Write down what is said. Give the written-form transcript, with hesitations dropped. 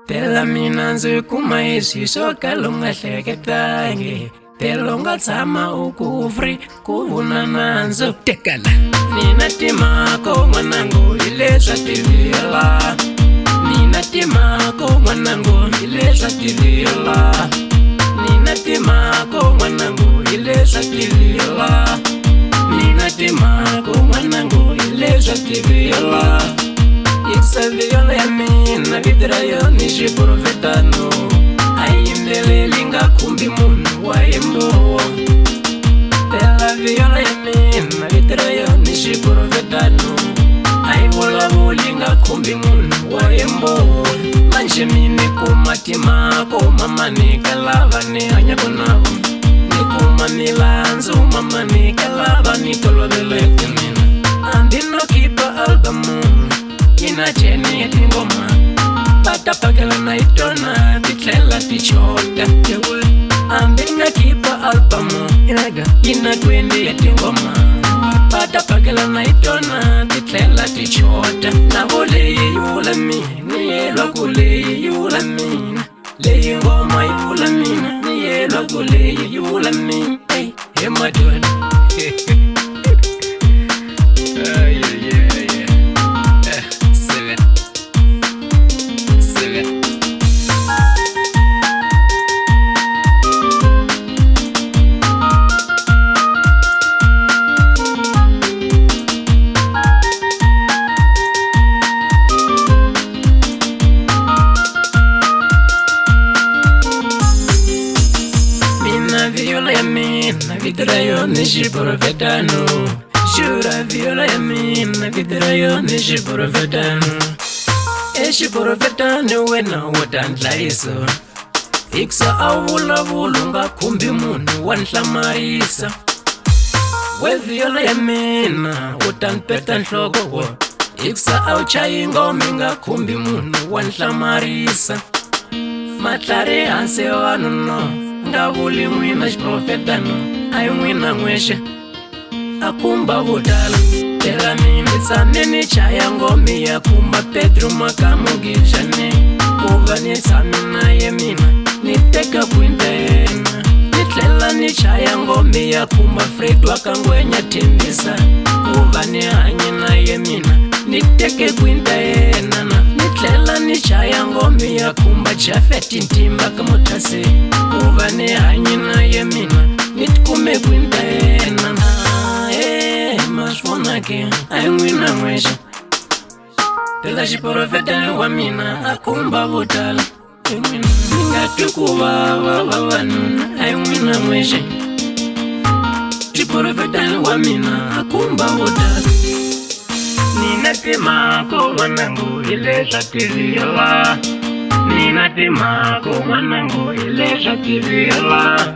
Tela mina ndzi kuma isi swo kala u nga hleketangi, tela u nga tshama u ku free ku vuna nandzu. Tekala nina timhaka n'wanangu hi leswa tiviyela, nina timhaka n'wanangu hi leswa tiviyela, nina timhaka n'wanangu hi leswa tiviyela, nina timhaka n'wanangu hi leswa tiviyela. Iksaviyola ya mina vidra yo ni xiprofetano, a yimbeleli nga khumbi munhu wa yimbowa. Tela viola ya mina vidra yo ni xiprofetano, a yi vulavuli nga khumbi munhu wa yimbowa. Manje mini kuma timhaka mamanika lava ni hanyaka navo, ni kuma milandzu mamanika lava ni toloveleke mina. Hambi no khipa albamu ina cheni ya tingoma, pata pakela na itona titlela tichota. Hambi nga khipa albamu ina kwendi ya tingoma, pata pakela na itona titlela tichota. Na vole yula mina yelwa kule yula mina, leyi ngoma yula mina ni yelwa kule yula mina. Hey my dude. Viola ya mina vidra yo ni xiprofetano, xura viola ya mina vidra yo ni xiprofetano. E xiprofetano wena wo ta ndlayiso, iksa a vulavula nga khumbi munhu wa nhlamarisa. We viola ya mina wo ta npeta nhloko, iksa a wu chayi ngoma nga khumbi munhu wa nhlamarisa. Matlari hansi vanhu no nga vuli n'wina xiprofetano, a yi n'wina n'wexe a khumba vo tala. Tela mina tshame ni chaya ngome ya khumba Pedro Makamugishane, ku va ni tshame na ye mina ni teka kwinta yena. Ni tlela ni chaya ngome ya khumba Fred wa Kangwenya Thembisa, ku va ni hanye na ye mina ni teke kwinta yena. Ni tlela ni chaya ngome ya khumba Jafet Ntimba ka Mutase, ku va ni hanye na ye mina ni tikume kwinta yena. Maswona ke a yi n'wina n'wexe, tela xiprofetano wa mina a khumba vo tala. Ni nga twi ku vava vavanuna, a yi n'wina n'wexe, xiprofetano wa mina a khumba vo tala. Nina timhaka n'wanangu hi leswa tiviyela, nina timhaka n'wanangu hi leswa tiviyela.